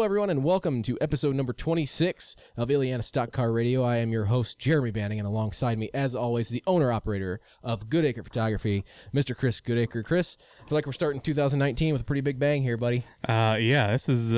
everyone, and welcome to episode number 26 of Illiana Stock Car Radio. I am your host, Jeremy Banning, and alongside me, as always, the owner-operator of Goodacre Photography, Mr. Chris Goodacre. Chris, I feel like we're starting 2019 with a pretty big bang here, buddy. Yeah, this is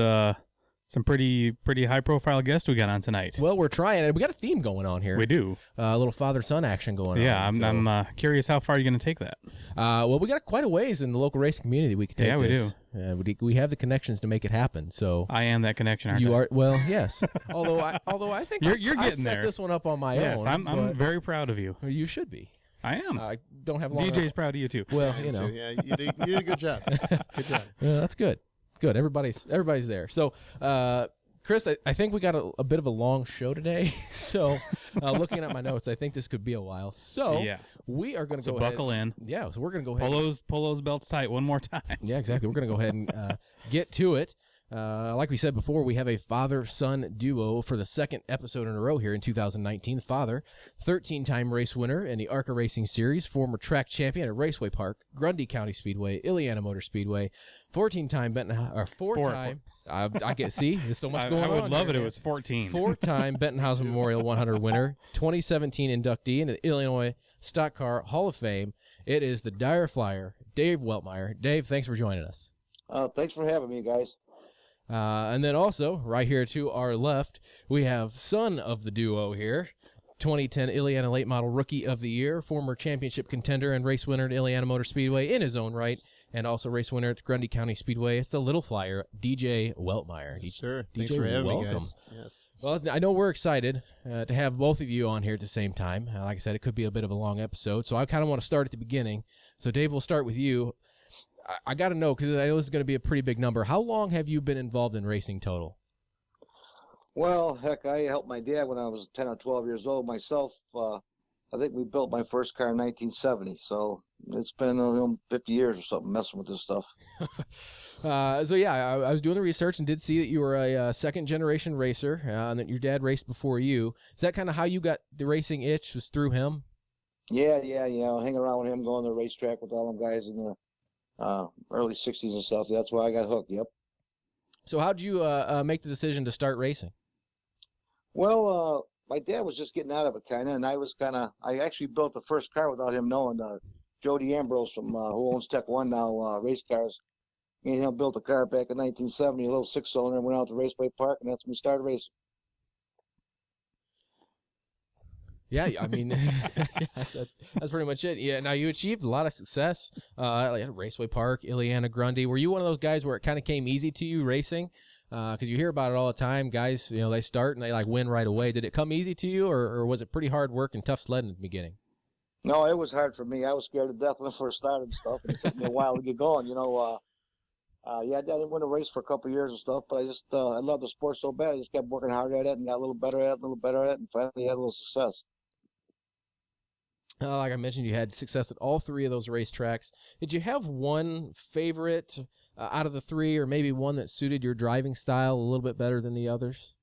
some pretty high-profile guests we got on tonight. Well, we're trying it. We got a theme going on here. We do. A little father-son action going on. Yeah, I'm curious how far you're going to take that. Well, we got quite a ways in the local racing community we could take this. Yeah, we do. We have the connections to make it happen. So I am that connection, aren't you I? are. Well, yes. although I think you're I getting set there. this one up on my own. Yes, I'm very proud of you. You should be. I am. I don't have long DJ's proud of you too. Well, you know. Yeah, you did a good job. Good job. Yeah, that's good. Good. Everybody's there. So, Chris, I think we got a bit of a long show today. So, looking at my notes, I think this could be a while. So, yeah. We are going to go buckle ahead. in. Yeah, so we're going to go ahead. Pull those belts tight one more time. Yeah, exactly. We're going to go ahead and get to it. Like we said before, we have a father-son duo for the second episode in a row here in 2019. The father, 13-time race winner in the ARCA Racing Series, former track champion at Raceway Park, Grundy County Speedway, Illiana Motor Speedway, 14-time four-time. I get, see, there's so much going on. I would love it. It was 14. 4-time Bentonhausen Memorial 100 winner, 2017 inductee into the Illinois Stock Car Hall of Fame. It is the Dire Flyer, Dave Weltmeyer. Dave, thanks for joining us. Thanks for having me, guys. And then also, right here to our left, we have son of the duo here, 2010 Illiana Late Model Rookie of the Year, former championship contender and race winner at Illiana Motor Speedway in his own right, and also race winner at Grundy County Speedway. It's the Little Flyer, DJ Weltmeyer. Yes, sir. DJ, Thanks for having welcome. me, guys. Yes. Well, I know we're excited to have both of you on here at the same time. Like I said, it could be a bit of a long episode, so I kind of want to start at the beginning. So, Dave, we'll start with you. I got to know, because I know this is going to be a pretty big number. How long have you been involved in racing total? Well, heck, I helped my dad when I was 10 or 12 years old. Myself, I think we built my first car in 1970, so it's been 50 years or something messing with this stuff. So, yeah, I was doing the research and did see that you were a second-generation racer, and that your dad raced before you. Is that kind of how you got the racing itch, was through him? Yeah, hanging around with him, going to the racetrack with all them guys in the early 60s and stuff. That's why I got hooked, yep. So how'd you make the decision to start racing? Well, my dad was just getting out of it, kind of, and I actually built the first car without him knowing. Jody Ambrose from who owns Tech One now, race cars. Me and him built a car back in 1970, a little six-cylinder, and went out to Raceway Park, and that's when we started racing. Yeah, I mean, that's pretty much it. Yeah, now you achieved a lot of success at Raceway Park, Illiana, Grundy. Were you one of those guys where it kind of came easy to you racing? Because you hear about it all the time. Guys, they start and they win right away. Did it come easy to you, or was it pretty hard work and tough sledding at the begining? No, it was hard for me. I was scared to death when I first started and stuff. And it took me a while to get going. I didn't win a race for a couple of years and stuff, but I loved the sport so bad. I just kept working hard at it and got a little better at it, and finally had a little success. Like I mentioned, you had success at all three of those racetracks. Did you have one favorite out of the three, or maybe one that suited your driving style a little bit better than the others?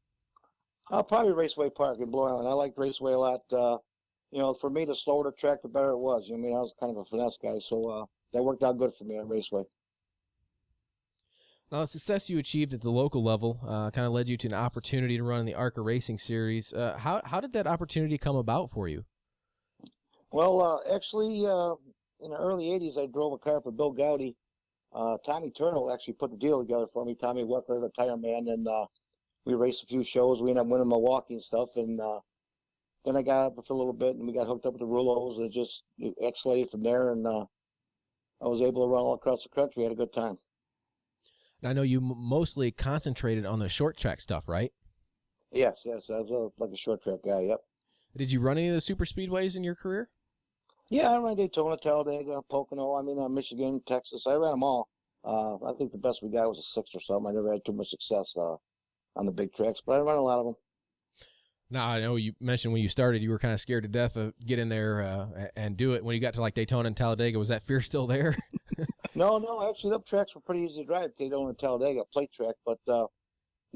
Probably Raceway Park in Blue Island. I liked Raceway a lot. For me, the slower the track, the better it was. I was kind of a finesse guy, so that worked out good for me at Raceway. Now, the success you achieved at the local level kind of led you to an opportunity to run in the ARCA Racing Series. How did that opportunity come about for you? Well, actually, in the early 80s, I drove a car for Bill Gowdy. Tommy Turtle actually put the deal together for me. Tommy Weckler, the tire man, and we raced a few shows. We ended up winning Milwaukee and stuff, and then I got up for a little bit, and we got hooked up with the Rulos, and it just escalated from there, and I was able to run all across the country. Had a good time. Now, I know you mostly concentrated on the short track stuff, right? Yes, I was like a short track guy, yep. Did you run any of the super speedways in your career? Yeah, I ran Daytona, Talladega, Pocono, Michigan, Texas. I ran them all. I think the best we got was a 6 or something. I never had too much success on the big tracks, but I ran a lot of them. Now, I know you mentioned when you started you were kind of scared to death of get in there and do it. When you got to Daytona and Talladega, was that fear still there? No, actually, them tracks were pretty easy to drive. Daytona and Talladega, plate track, but the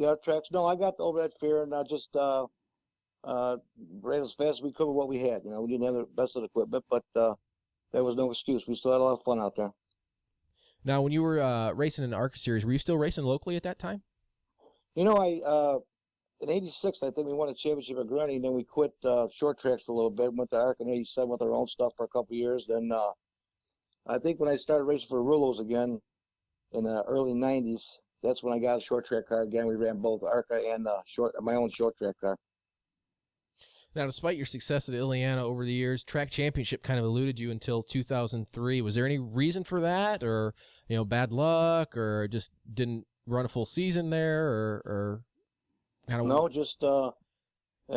other tracks, no, I got over that fear, and I just ran as fast as we could with what we had. We didn't have the best of the equipment, but there was no excuse. We still had a lot of fun out there. Now, when you were racing in the ARCA Series, were you still racing locally at that time? I in '86, I think we won a championship at Grundy, and then we quit short tracks for a little bit. Went to ARC in '87 with our own stuff for a couple of years. Then I think when I started racing for Rulos again in the early '90s, that's when I got a short track car again. We ran both ARCA and my own short track car. Now, despite your success at Illiana over the years, track championship kind of eluded you until 2003. Was there any reason for that, or bad luck, or just didn't run a full season there, or kind of? No, just in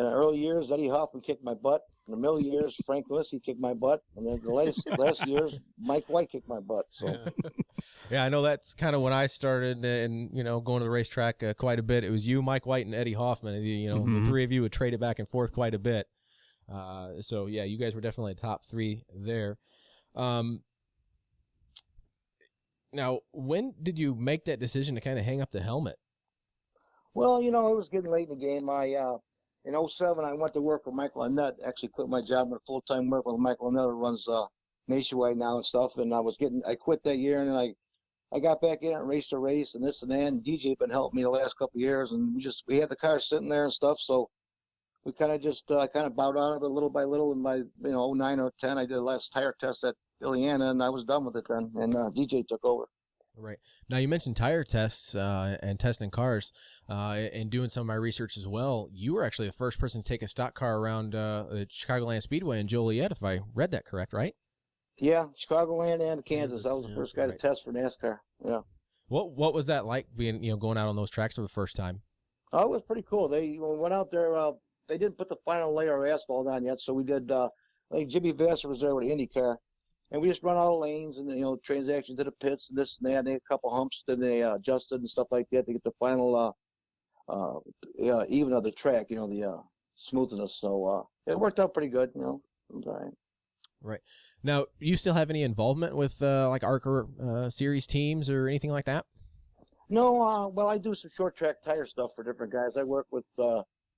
the early years, Eddie Hoffman kicked my butt. In the middle years, Frank Lissie kicked my butt, and then the last years, Mike White kicked my butt. So. Yeah, I know that's kind of when I started, and going to the racetrack quite a bit. It was you, Mike White, and Eddie Hoffman. The three of you would trade it back and forth quite a bit. So yeah, you guys were definitely a top three there. Now, when did you make that decision to kind of hang up the helmet? Well, it was getting late in the game. In '07, I went to work for Michael Annette. Actually, quit my job and full-time work with Michael Annette, who runs Nationwide now and stuff. And I quit that year, and then I got back in and raced a race and this and that. And DJ been helping me the last couple of years, and we had the car sitting there and stuff. So we kind of just bowed out of it little by little. And by '09 or '10, I did the last tire test at Illiana, and I was done with it then. And DJ took over. Right. Now, you mentioned tire tests and testing cars and doing some of my research as well. You were actually the first person to take a stock car around the Chicagoland Speedway in Joliet, if I read that correct, right? Yeah, Chicagoland and Kansas. I was the first guy to test for NASCAR. Yeah. What was that like being going out on those tracks for the first time? Oh, it was pretty cool. When we went out there, they didn't put the final layer of asphalt on yet, so we did. I think Jimmy Vassar was there with the IndyCar. And we just run all the lanes and, transaction to the pits and this and that. And they had a couple humps that they adjusted and stuff like that to get the final even of the track, the smoothness. So it worked out pretty good, It was all right. Right. Now, you still have any involvement with like ARCA series teams or anything like that? No, well, I do some short track tire stuff for different guys. I work with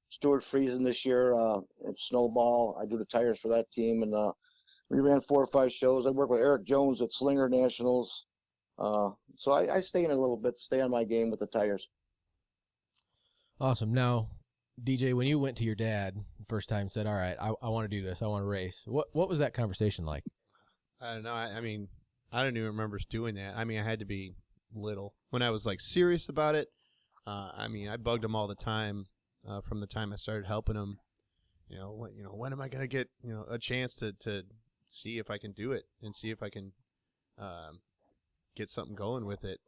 Stuart Friesen this year at Snowball. I do the tires for that team, and we ran 4 or 5 shows. I work with Eric Jones at Slinger Nationals. So I stay in a little bit, stay on my game with the tires. Awesome. Now, DJ, when you went to your dad the first time and said, all right, I want to do this, I want to race, what was that conversation like? I don't know. I mean, I don't even remember doing that. I mean, I had to be little. When I was, serious about it, I bugged him all the time from the time I started helping him. When am I going to get, a chance to see if I can do it and see if I can get something going with it.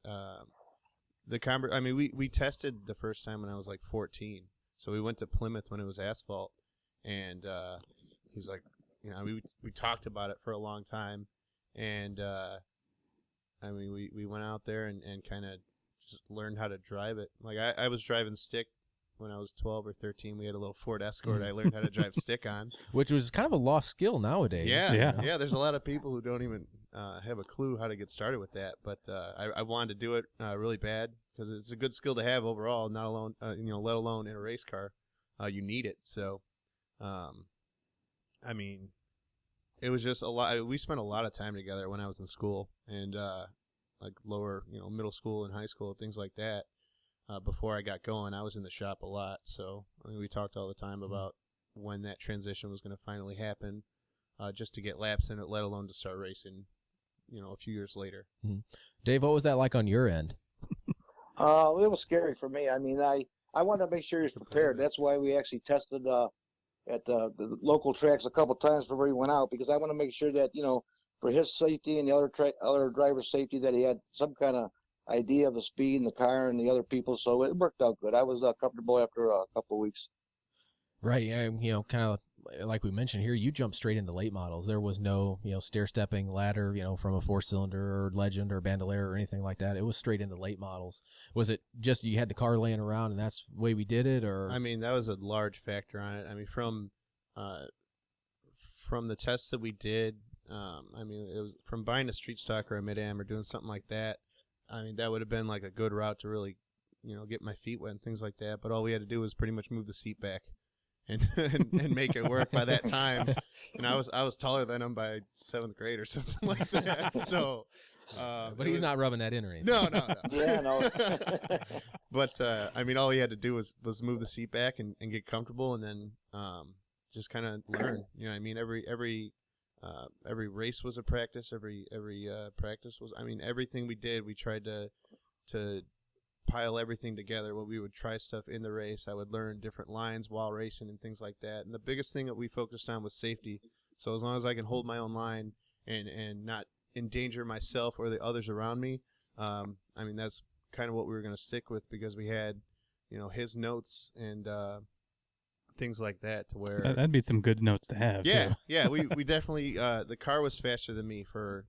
We tested the first time when I was 14. So we went to Plymouth when it was asphalt, and he's like, we talked about it for a long time, and we went out there and kind of just learned how to drive it. I was driving stick when I was 12 or 13. We had a little Ford Escort I learned how to drive stick on. Which was kind of a lost skill nowadays. Yeah. There's a lot of people who don't even have a clue how to get started with that. But I wanted to do it really bad because it's a good skill to have overall, not alone, let alone in a race car. You need it. So, it was just a lot. We spent a lot of time together when I was in school and lower, middle school and high school, things like that. Before I got going, I was in the shop a lot, so we talked all the time about when that transition was going to finally happen, just to get laps in it, let alone to start racing, a few years later. Mm-hmm. Dave, what was that like on your end? It was scary for me. I mean, I wanted to make sure he was prepared. That's why we actually tested at the local tracks a couple times before he went out, because I want to make sure that, for his safety and the other driver's safety, that he had some kind of idea of the speed in the car and the other people, so it worked out good. I was comfortable after a couple of weeks. Right, kind of like we mentioned here, you jumped straight into late models. There was no, stair-stepping ladder, from a 4-cylinder or Legend or Bandolier or anything like that. It was straight into late models. Was it just you had the car laying around and that's the way we did it, or? That was a large factor on it. From the tests that we did, it was from buying a street stock or a mid-am or doing something like that. That would have been a good route to really, get my feet wet and things like that. But all we had to do was pretty much move the seat back and make it work by that time. And I was taller than him by 7th grade or something like that. So, But he's not rubbing that in or anything. No. Yeah, no. But I mean, all he had to do was move the seat back and get comfortable, and then just kind of learn. You know what I mean? Every race was a practice. Every practice was. I mean, everything we did, we tried to pile everything together. When we would try stuff in the race, I would learn different lines while racing and things like that. And the biggest thing that we focused on was safety. So as long as I can hold my own line and not endanger myself or the others around me, I mean, that's kind of what we were going to stick with, because we had, his notes and things like that, to where that'd be some good notes to have. Yeah, too. yeah, we definitely the car was faster than me for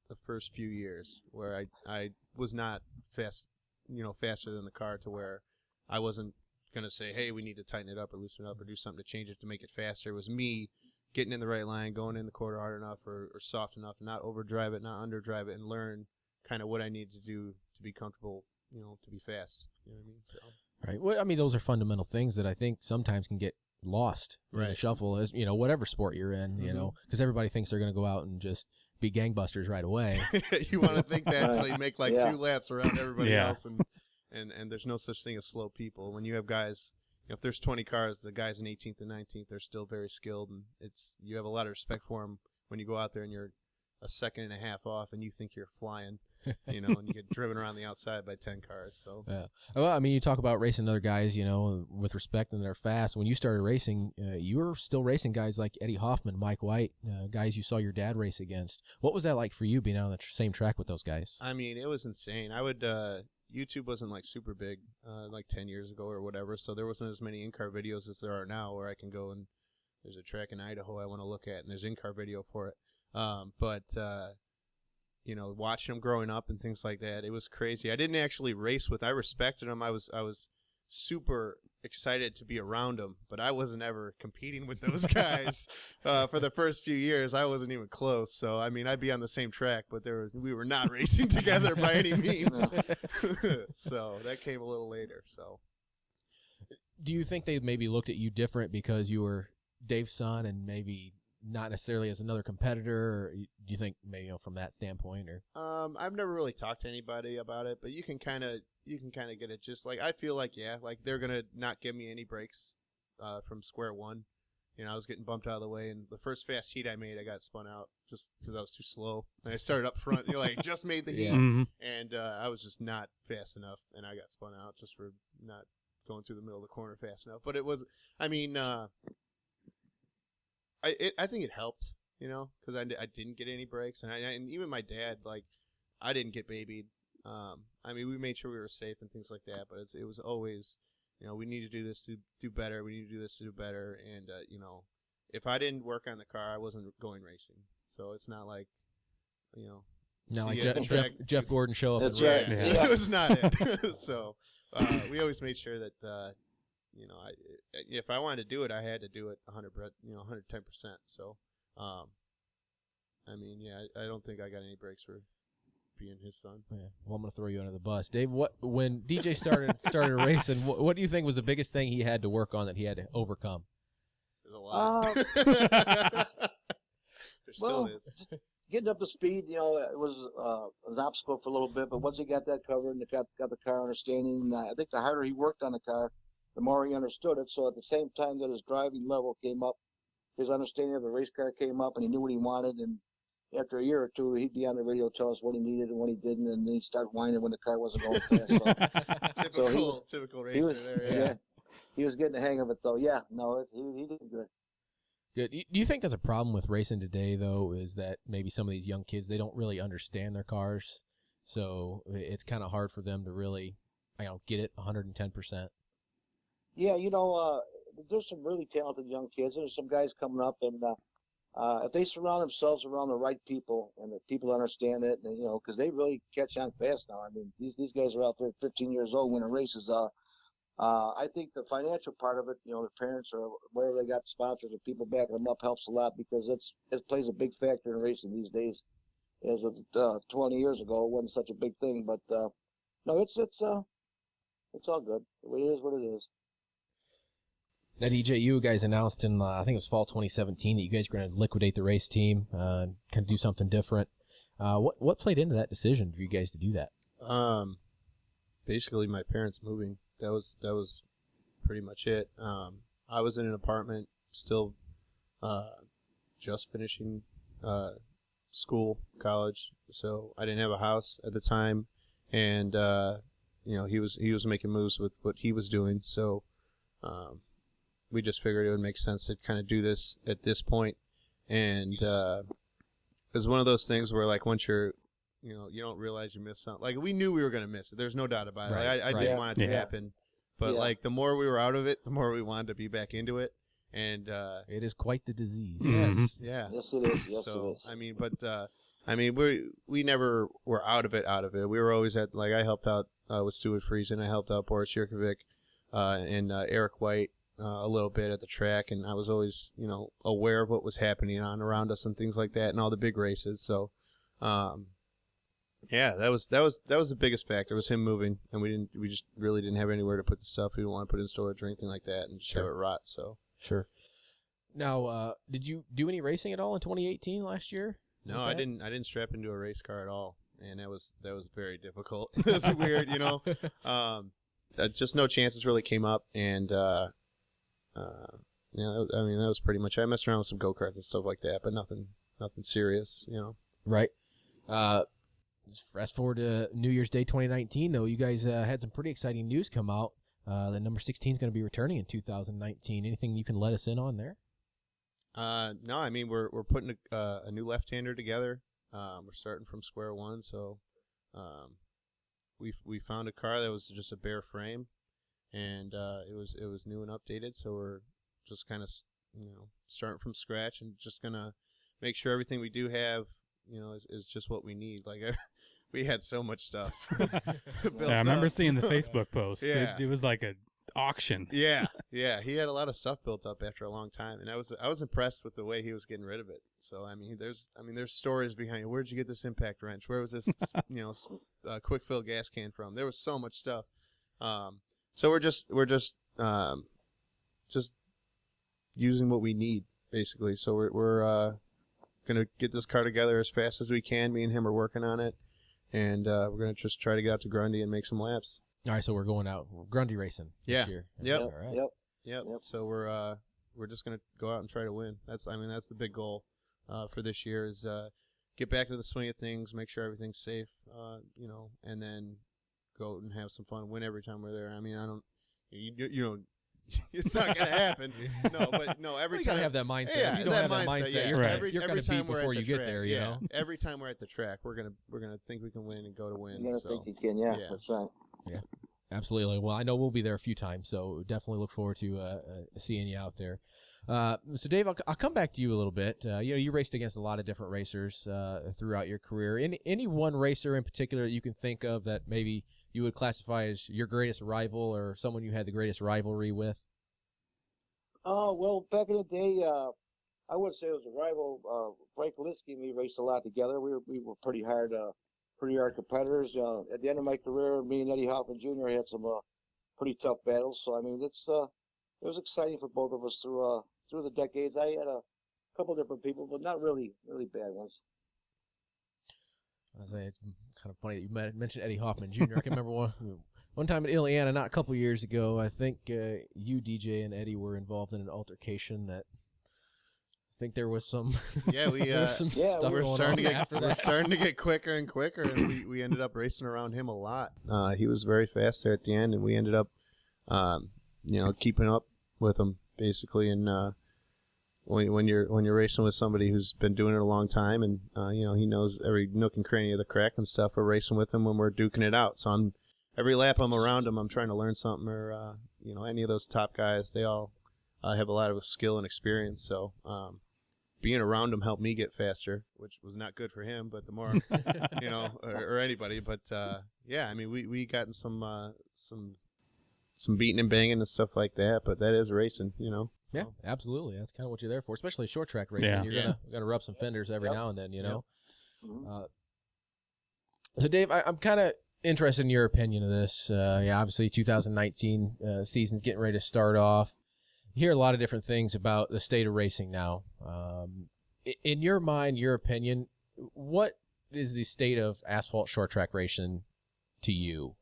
the first few years, where I was not faster than the car, to where I wasn't going to say, hey, we need to tighten it up or loosen it up or do something to change it to make it faster. It was me getting in the right line, going in the quarter hard enough or soft enough, not overdrive it, not underdrive it, and learn kind of what I need to do to be comfortable, to be fast. You know what I mean? So. Right. Well, I mean, those are fundamental things that I think sometimes can get lost in the shuffle, as whatever sport you're in, because everybody thinks they're going to go out and just be gangbusters right away. You want to think that until you make 2 laps around everybody else, and there's no such thing as slow people. When you have guys, if there's 20 cars, the guys in 18th and 19th, they're still very skilled, and you have a lot of respect for them when you go out there and you're a second and a half off and you think you're flying, and you get driven around the outside by 10 cars. So yeah. Well, I mean, you talk about racing other guys, with respect, and they're fast. When you started racing, you were still racing guys like Eddie Hoffman, Mike White, guys you saw your dad race against. What was that like for you, being out on the same track with those guys? I mean, it was insane. I would YouTube wasn't super big 10 years ago or whatever, so there wasn't as many in-car videos as there are now, where I can go and there's a track in Idaho I want to look at, and there's in-car video for it. But watching them growing up and things like that, it was crazy. I didn't actually race with. I respected them. I was super excited to be around them, but I wasn't ever competing with those guys. For the first few years, I wasn't even close. So I mean, I'd be on the same track, but we were not racing together by any means. So that came a little later. So, do you think they maybe looked at you different because you were Dave's son, and maybe not necessarily as another competitor, or do you think maybe from that standpoint? Or I've never really talked to anybody about it, but you can kind of get it. Just like, I feel like they're gonna not give me any breaks from square one. I was getting bumped out of the way, and the first fast heat I made, I got spun out just because I was too slow. And I started up front, just made the heat, and I was just not fast enough, and I got spun out just for not going through the middle of the corner fast enough. But it was, I mean, I think it helped, because I didn't get any breaks, and even my dad, I didn't get babied. I mean, we made sure we were safe and things like that, but it was always, we need to do this to do better. We need to do this to do better, and if I didn't work on the car, I wasn't going racing. So it's not like, no, like Jeff Gordon show up. That's and right. race. Yeah. It was not it. So we always made sure that. If I wanted to do it, I had to do it 110%. So, I mean, I don't think I got any breaks for being his son. Yeah. Well, I'm gonna throw you under the bus, Dave. When DJ started racing, what do you think was the biggest thing he had to work on, that he had to overcome? There's a lot. There still is. Getting up to speed, it was an obstacle for a little bit, but once he got that covered and got the car understanding, I think the harder he worked on the car, the more he understood it. So at the same time that his driving level came up, his understanding of the race car came up, and he knew what he wanted. And after a year or two, he'd be on the radio telling us what he needed and what he didn't, and then he'd start whining when the car wasn't going fast. Typical racer there. Yeah, he was getting the hang of it, though. Yeah, no, he did good. Good. Do you think that's a problem with racing today, though, is that maybe some of these young kids, they don't really understand their cars, so it's kind of hard for them to really, get it 110%? Yeah, there's some really talented young kids. There's some guys coming up, and if they surround themselves around the right people, and the people understand it, and because they really catch on fast now. I mean, these guys are out there at 15 years old winning races. I think the financial part of it, the parents or wherever they got sponsors or people backing them up helps a lot, because it plays a big factor in racing these days. As of 20 years ago, it wasn't such a big thing, but no, it's all good. It is what it is. Now, DJ, you guys announced in, I think it was fall 2017, that you guys were going to liquidate the race team, kind of do something different. What played into that decision for you guys to do that? Basically my parents moving. That was pretty much it. I was in an apartment, still just finishing school, college, so I didn't have a house at the time, and he was making moves with what he was doing, so we just figured it would make sense to kind of do this at this point, and it was one of those things where, like, once you're, you don't realize you missed something. Like, we knew we were going to miss it. There's no doubt about it. Right, Like, I didn't want it to happen. But, like, the more we were out of it, the more we wanted to be back into it. And it is quite the disease. Yes, yeah. Yes, it is. Yes, so, it is. We never were out of it. We were always at, like, I helped out with Stuart Friesen. I helped out Boris Yurkovic and Eric White a little bit at the track. And I was always, aware of what was happening around us and things like that and all the big races. So, yeah, that was the biggest factor, was him moving, and we just really didn't have anywhere to put the stuff. We didn't want to put it in storage or anything like that, and just have it rot. So sure. Now, did you do any racing at all in 2018 last year? No, I didn't. I didn't strap into a race car at all, and that was very difficult. That's weird, just no chances really came up, and that was pretty much. I messed around with some go-karts and stuff like that, but nothing serious, Right. Fast forward to New Year's Day 2019, though, you guys had some pretty exciting news come out. The number 16 is going to be returning in 2019. Anything you can let us in on there? No, I mean, we're putting a new left-hander together. We're starting from square one, so we found a car that was just a bare frame, and it was new and updated. So we're just kind of starting from scratch and just gonna make sure everything we do have is just what we need. Like, we had so much stuff. I remember seeing the Facebook post. Yeah. It was like an auction. Yeah. He had a lot of stuff built up after a long time, and I was impressed with the way he was getting rid of it. So there's stories behind it. Where'd you get this impact wrench? Where was this quick fill gas can from? There was so much stuff. So we're just using what we need, basically. So we're gonna get this car together as fast as we can. Me and him are working on it, and we're gonna just try to get out to Grundy and make some laps. All right, so we're going out Grundy racing this year. Yep. All right. Yep. So we're just gonna go out and try to win. That's the big goal for this year, is get back into the swing of things, make sure everything's safe, and then go out and have some fun, win every time we're there. I mean, I don't, it's not gonna happen. No, every time you gotta have that mindset. Yeah, if you don't have that mindset, yeah. you're Right. gonna beat before you get there. You know. Every time we're at the track, we're gonna think we can win and go to win. You think you can, yeah, that's right. Yeah, absolutely. Well, I know we'll be there a few times, so definitely look forward to seeing you out there. So, Dave, I'll come back to you a little bit. You raced against a lot of different racers throughout your career. Any one racer in particular that you can think of that maybe you would classify as your greatest rival, or someone you had the greatest rivalry with? Well, back in the day, I wouldn't say it was a rival. Frank Linsky and me raced a lot together. We were pretty hard competitors. At the end of my career, me and Eddie Hoffman Jr. had some pretty tough battles. So, I mean, it was exciting for both of us through the decades. I had a couple different people, but not really bad ones. I was saying, it's kind of funny that you mentioned Eddie Hoffman Jr. I can remember one time at Illiana, not a couple years ago, I think you, DJ, and Eddie were involved in an altercation that I think there was some stuff we're starting going on we're starting to get quicker and quicker, and we ended up racing around him a lot. He was very fast there at the end, and we ended up keeping up with him basically. And when you're racing with somebody who's been doing it a long time, and he knows every nook and cranny of the crack and stuff, we're racing with him when we're duking it out. So every lap I'm around him, I'm trying to learn something, or any of those top guys, they all have a lot of skill and experience. So being around him helped me get faster, which was not good for him, but the more or anybody. But we got in some beating and banging and stuff like that, but that is racing, So. Yeah, absolutely. That's kind of what you're there for, especially short track racing. Yeah. You're gonna rub some fenders every now and then, Mm-hmm. So, Dave, I'm kind of interested in your opinion of this. Obviously, 2019 season's getting ready to start off. You hear a lot of different things about the state of racing now. In your mind, your opinion, what is the state of asphalt short track racing to you?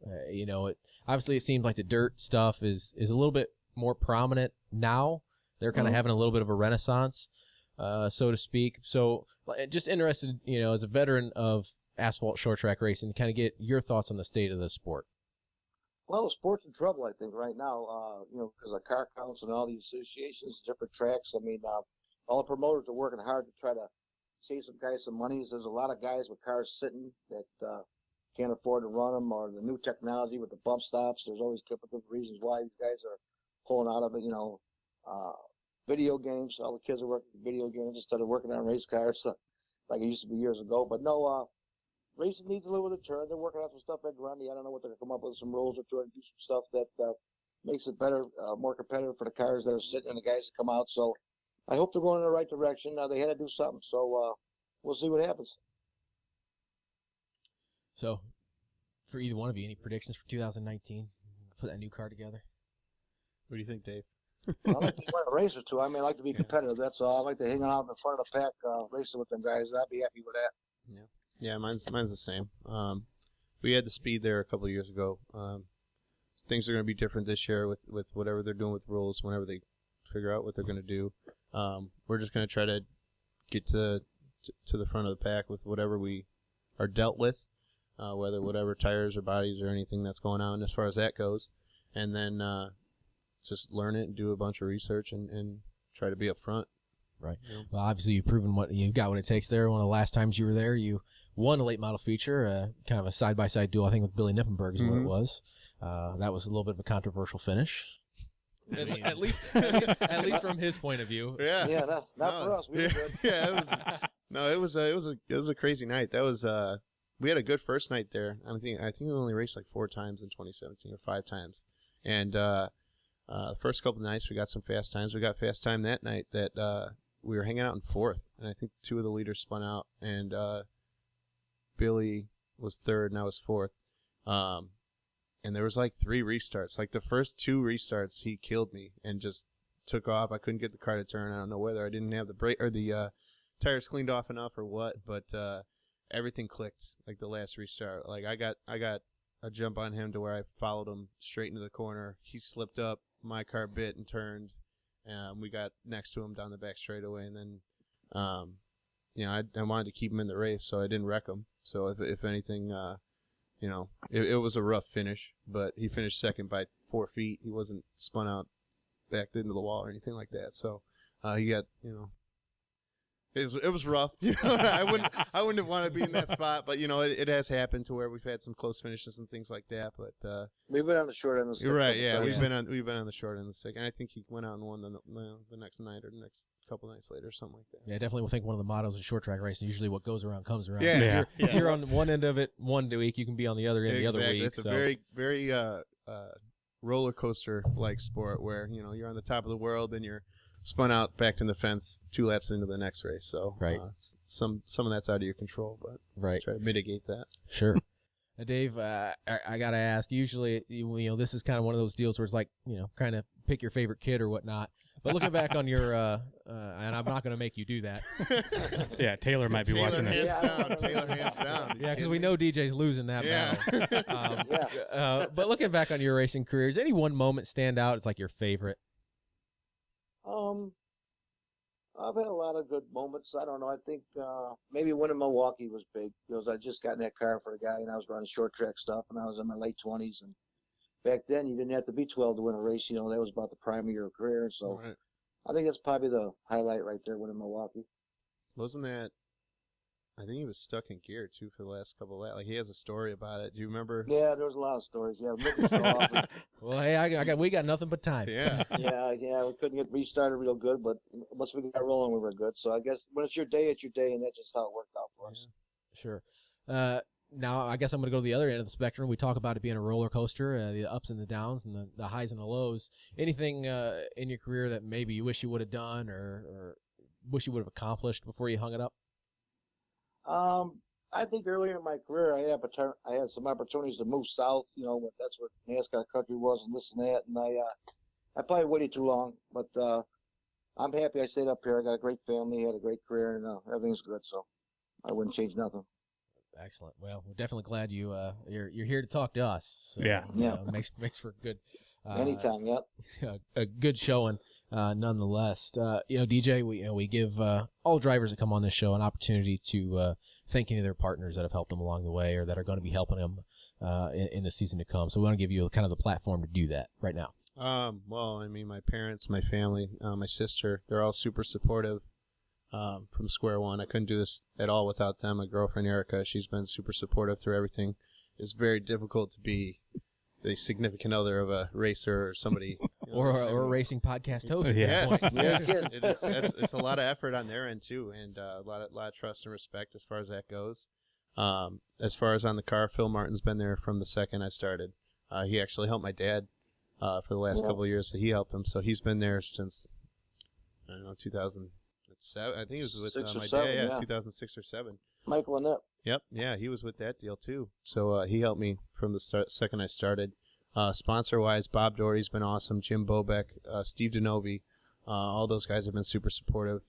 Obviously it seems like the dirt stuff is a little bit more prominent now. They're kind of having a little bit of a renaissance, so to speak. So just interested, as a veteran of asphalt short track racing, kind of get your thoughts on the state of the sport. Well, the sport's in trouble, I think, right now, because of car counts and all these associations, different tracks. I mean, all the promoters are working hard to try to save some guys some money. There's a lot of guys with cars sitting that can't afford to run them, or the new technology with the bump stops. There's always different reasons why these guys are pulling out of it, video games. All the kids are working video games instead of working on race cars like it used to be years ago. But no, racing needs a little bit of turn. They're working on some stuff at Grundy. I don't know what they're going to come up with, some rules or trying to do some stuff that makes it better, more competitive for the cars that are sitting and the guys that come out. So I hope they're going in the right direction. They had to do something. So we'll see what happens. So for either one of you, any predictions for 2019? Put that new car together. What do you think, Dave? I like to win a race or two. I mean, I like to be competitive. That's all. I like to hang out in the front of the pack, racing with them guys. I'd be happy with that. Yeah, mine's the same. We had the speed there a couple of years ago. Things are going to be different this year with whatever they're doing with rules. Whenever they figure out what they're going to do, we're just going to try to get to the front of the pack with whatever we are dealt with, whatever tires or bodies or anything that's going on as far as that goes, and then just learn it and do a bunch of research and try to be up front. Right. Well, obviously you've proven you've got what it takes there. One of the last times you were there, you won a late model feature, kind of a side-by-side duel, I think, with Billy Nippenberg is what it was. That was a little bit of a controversial finish. At least from his point of view. Yeah. Yeah, not for us. We were good. Yeah, it was a crazy night. That was we had a good first night there. I think we only raced like 4 times in 2017 or 5 times. And first couple of nights we got some fast times. We got fast time that night that we were hanging out in 4th, and I think 2 of the leaders spun out, and Billy was 3rd and I was 4th. And there was like 3 restarts. Like the first 2 restarts, he killed me and just took off. I couldn't get the car to turn. I don't know whether I didn't have the brake or the tires cleaned off enough or what, but everything clicked like the last restart. Like I got a jump on him to where I followed him straight into the corner. He slipped up. My car bit and turned. We got next to him down the back straightaway, and then, I wanted to keep him in the race, so I didn't wreck him. So if anything, it was a rough finish, but he finished 2nd by 4 feet. He wasn't spun out back into the wall or anything like that. So he got, it was rough. I wouldn't have wanted to be in that spot, but it has happened to where we've had some close finishes and things like that. But we've been on the short end of the stick. You're right. Yeah, we've been on the short end of the stick, and I think he went out and won the next night or the next couple nights later, or something like that. Yeah, I definitely will think one of the mottos of short track racing, usually what goes around comes around. Yeah. So if you're on one end of it one week, you can be on the other end the other week. It's a very, very roller coaster like sport where you're on the top of the world and you're spun out back in the fence 2 laps into the next race. So right. Some of that's out of your control, but right. Try to mitigate that. Sure. Dave, I got to ask, usually, this is kind of one of those deals where it's like, kind of pick your favorite kid or whatnot. But looking back on your, and I'm not going to make you do that. Yeah, Taylor might be watching this. Taylor hands down. Yeah, because we know DJ's losing that battle. But looking back on your racing career, does any one moment stand out? It's like your favorite. I've had a lot of good moments. I don't know. I think maybe winning Milwaukee was big because I just got in that car for the guy and I was running short track stuff and I was in my late 20s. And back then you didn't have to be 12 to win a race. That was about the prime of your career. So right. I think that's probably the highlight right there, winning Milwaukee. Wasn't that? I think he was stuck in gear too for the last couple of laps. Like he has a story about it. Do you remember? Yeah, there was a lot of stories. Yeah, well, hey, we got nothing but time. Yeah. yeah. We couldn't get restarted real good, but once we got rolling, we were good. So I guess when it's your day, and that's just how it worked out for us. Sure. Now, I guess I'm going to go to the other end of the spectrum. We talk about it being a roller coaster, the ups and the downs, and the highs and the lows. Anything in your career that maybe you wish you would have done or wish you would have accomplished before you hung it up? I think earlier in my career, I had some opportunities to move south. That's what NASCAR country was and this and that. And I probably waited too long, but I'm happy I stayed up here. I got a great family, had a great career, and everything's good. So I wouldn't change nothing. Excellent. Well, we're definitely glad you're here to talk to us. So, Yeah. Makes for good. Anytime, yep. A good showing, nonetheless. DJ, we give all drivers that come on this show an opportunity to thank any of their partners that have helped them along the way or that are going to be helping them in the season to come. So we want to give you kind of the platform to do that right now. Well, I mean, my parents, my family, my sister, they're all super supportive from square one. I couldn't do this at all without them. My girlfriend, Erica, she's been super supportive through everything. It's very difficult to be the significant other of a racer or somebody. Or a racing podcast host at this point. Yes. It's a lot of effort on their end, too, and a lot of trust and respect as far as that goes. As far as on the car, Phil Martin's been there from the second I started. He actually helped my dad for the last couple of years, so he helped him. So he's been there since, 2007. I think he was with my dad, 2006 or 7. Mike Lynette. Yep, yeah, he was with that deal too. So he helped me from the second I started. Sponsor-wise, Bob Doherty's been awesome, Jim Bobek, Steve DeNovi, all those guys have been super supportive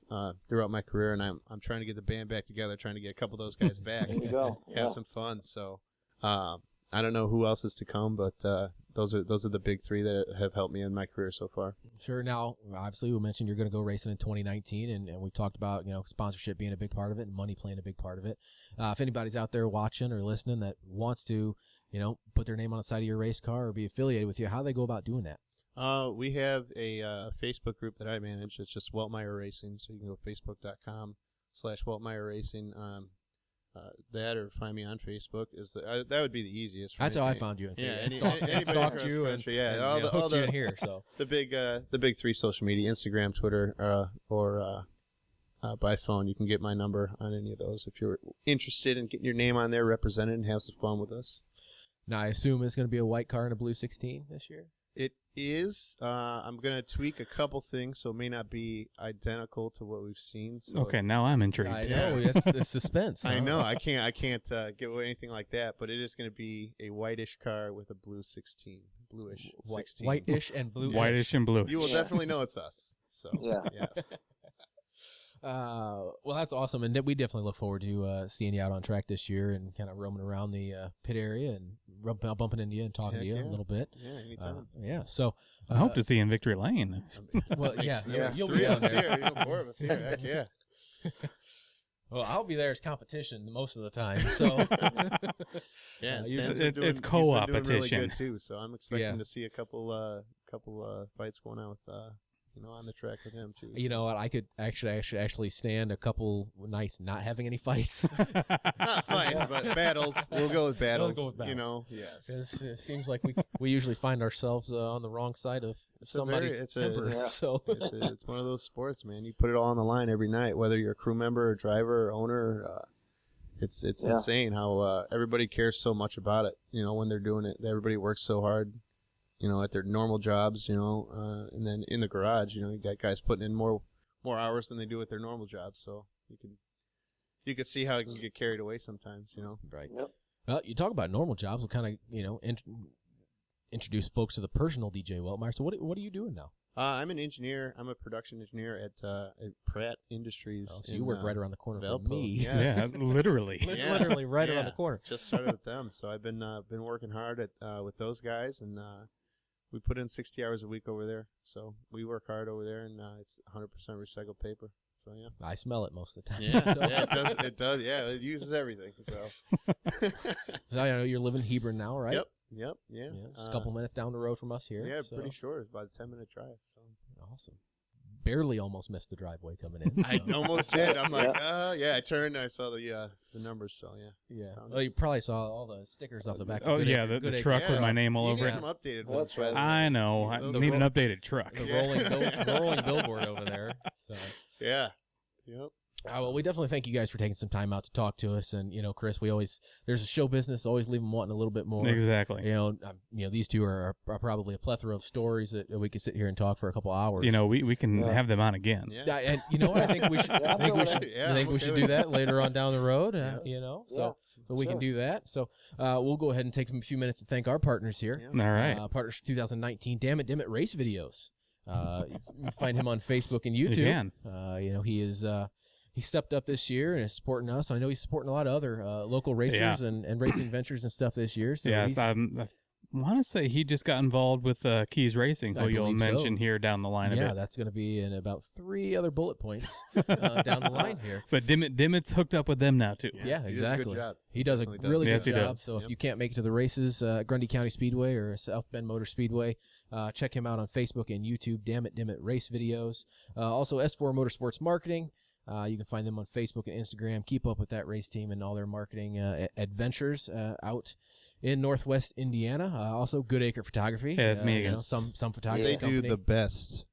throughout my career, and I'm trying to get the band back together, trying to get a couple of those guys back. There you go. Have some fun. So I don't know who else is to come, but those are the big three that have helped me in my career so far. Sure. Now, obviously, we mentioned you're going to go racing in 2019, and we've talked about sponsorship being a big part of it and money playing a big part of it. If anybody's out there watching or listening that wants to, put their name on the side of your race car or be affiliated with you, how do they go about doing that? We have a Facebook group that I manage. It's just Weltmeyer Racing, so you can go facebook.com/Weltmeyer Racing. That or find me on Facebook that would be the easiest. That's how I found you. Anybody stalked you and hooked you in here. So the big three social media: Instagram, Twitter, or by phone. You can get my number on any of those if you're interested in getting your name on there, represented, and have some fun with us. Now I assume it's going to be a white car and a blue 16 this year. It is. I'm going to tweak a couple things, so it may not be identical to what we've seen. So Okay, now I'm intrigued. I know. It's suspense. I know. I can't give away anything like that, but it is going to be a whitish car with a blue 16. Bluish 16. Whitish and blue. Whitish and blue. You will definitely know it's us. So, yes. Well, that's awesome, and we definitely look forward to seeing you out on track this year and kind of roaming around the pit area and bumping into you and talking to you a little bit. Yeah, anytime. So I hope to see you in Victory Lane. Well, you'll three be of on us there. here. 4 of us here. Heck yeah. Well, I'll be there as competition most of the time. So yeah, it's co-opetition really good too. So I'm expecting to see a couple fights going on with on the track with him too. So. You know what? I could actually stand a couple nights not having any fights. Not fights, but battles. We'll go with battles. Yes. It seems like we usually find ourselves on the wrong side of somebody's temper. So it's one of those sports, man. You put it all on the line every night, whether you're a crew member or driver or owner. It's insane how everybody cares so much about it. When they're doing it, everybody works so hard. At their normal jobs, and then in the garage, you got guys putting in more hours than they do at their normal jobs. So you can see how it can get carried away sometimes, Right. Yep. Well, you talk about normal jobs. We'll kind of, introduce folks to the personal DJ Weltmeyer. So what are you doing now? I'm an engineer. I'm a production engineer at Pratt Industries. Oh, so you work right around the corner from me. Yes. Yeah, literally. Literally right around the corner. Just started with them, so I've been working hard with those guys, and we put in 60 hours a week over there. So we work hard over there, and it's 100% recycled paper. So yeah, I smell it most of the time. Yeah, so. yeah, it does. Yeah, it uses everything. So I know you're living in Hebron now, right? Yep. Yeah. Just a couple minutes down the road from us here. Yeah, so. pretty short. It's about a 10-minute drive. So awesome. Barely almost missed the driveway coming in. I almost did. I'm like, I turned and I saw the numbers. So yeah. Well, you probably saw all the stickers off the back. Oh, yeah, the truck with my name all over it. Some updated ones. I know. I need an updated truck. The rolling billboard over there. So. Yeah. Yep. Well, we definitely thank you guys for taking some time out to talk to us. And, Chris, there's a show business, always leave them wanting a little bit more. Exactly. These two are probably a plethora of stories that we could sit here and talk for a couple hours. We can have them on again. Yeah. And you know what? I think we should do that later on down the road, so we can do that. So we'll go ahead and take a few minutes to thank our partners here. Yeah. All right. Partners for 2019, Damn It Race Videos. You can find him on Facebook and YouTube. You can. He is he stepped up this year and is supporting us. I know he's supporting a lot of other local racers and racing ventures and stuff this year. So yes, I want to say he just got involved with Keys Racing, who you'll mention here down the line. Yeah, that's going to be in about 3 other bullet points down the line here. But Dimmitt's hooked up with them now too. Yeah, exactly. He does a good job. He does a really good job. Does. So if you can't make it to the races, Grundy County Speedway or South Bend Motor Speedway, check him out on Facebook and YouTube. Damn it, Dimmitt race videos. Also S4 Motorsports Marketing. You can find them on Facebook and Instagram. Keep up with that race team and all their marketing adventures out in Northwest Indiana. Also, Good Acre Photography. Yeah, that's me again. Some photography They company. do the best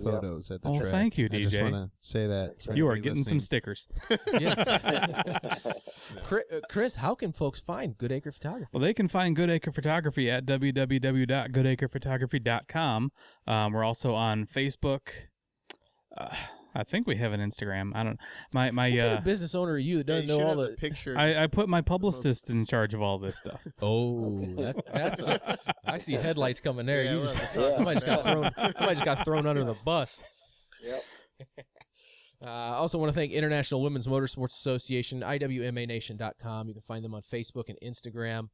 photos at the track. Thank you, I just DJ. want to say that. You are getting some stickers. Yeah. Chris, how can folks find Good Acre Photography? Well, they can find Good Acre Photography at www.goodacrephotography.com. We're also on Facebook. I think we have an Instagram. I don't. My What kind of business owner are you that doesn't know all the picture. I put my publicist in charge of all this stuff. Oh, that's I see headlights coming there. Yeah, Somebody just got thrown under the bus. Yep. I also want to thank International Women's Motorsports Association, IWMANation.com. You can find them on Facebook and Instagram.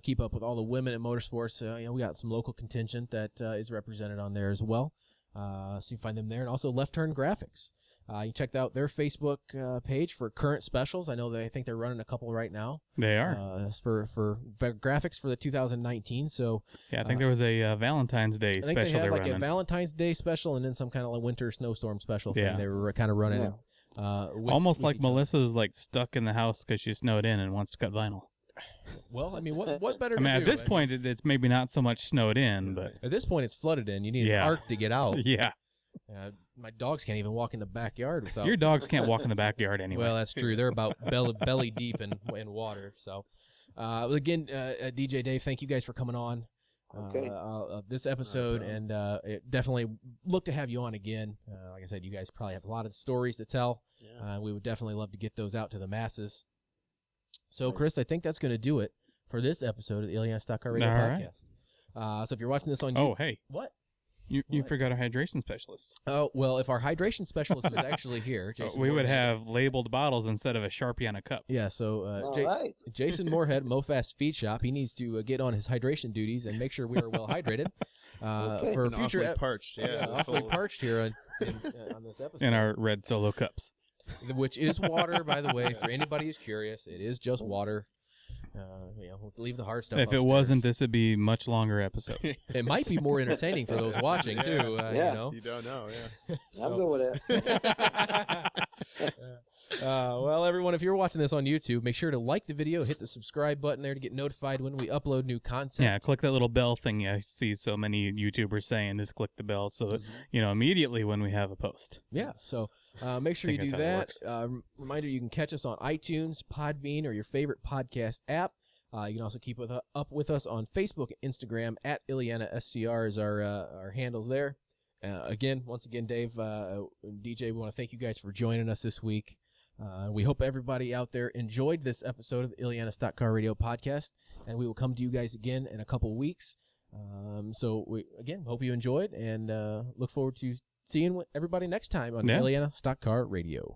Keep up with all the women in motorsports. We got some local contingent that is represented on there as well. So you can find them there. And also Left Turn Graphics. You checked out their Facebook page for current specials. I know I think they're running a couple right now. They are. For graphics for the 2019. So yeah, I think there was a Valentine's Day special. I think they had like running. a Valentine's Day special and then some kind of like winter snowstorm special thing. Yeah. They were kind of running almost like Melissa's like stuck in the house because she snowed in and wants to cut vinyl. Well, I mean, what better? I mean, to at do? this point, it's maybe not so much snowed in, but At this point, it's flooded in. You need an arc to get out. yeah, My dogs can't even walk in the backyard without. your dogs can't walk in the backyard anyway. Well, that's true. They're about belly deep in water. So, again, DJ Dave, thank you guys for coming on. Okay. This episode, and definitely look to have you on again. Like I said, you guys probably have a lot of stories to tell. Yeah. We would definitely love to get those out to the masses. So, Chris, I think that's going to do it for this episode of the Illiana Stock Car Radio podcast. So if you're watching this on YouTube, hey. What? You forgot our hydration specialist. Oh, well, if our hydration specialist was actually here, Jason we would Moorhead- have labeled bottles instead of a Sharpie on a cup. Yeah, so All right. Jason Moorhead, MoFast Speed Shop, he needs to get on his hydration duties and make sure we are well hydrated for And future awfully parched. Yeah, this awfully whole- parched here on this episode. In our red Solo cups. Which is water, by the way, for anybody who's curious. It is just water. We'll leave the hard stuff. If it upstairs. wasn't, this would be a much longer episode. It might be more entertaining for those watching too. Yeah. You know. You don't know, yeah. I'm good with it. Well, everyone, if you're watching this on YouTube, make sure to like the video, hit the subscribe button there to get notified when we upload new content. Yeah, click that little bell thing I see so many YouTubers saying. Just click the bell so that, immediately when we have a post. Yeah, so make sure I you think do that's that. Reminder, you can catch us on iTunes, Podbean, or your favorite podcast app. You can also keep up with us on Facebook and Instagram at Illiana SCR is our handles there. Once again, Dave, DJ, we want to thank you guys for joining us this week. We hope everybody out there enjoyed this episode of the Illiana Stock Car Radio podcast, and we will come to you guys again in a couple of weeks. So we hope you enjoyed, and look forward to seeing everybody next time on Illiana Stock Car Radio.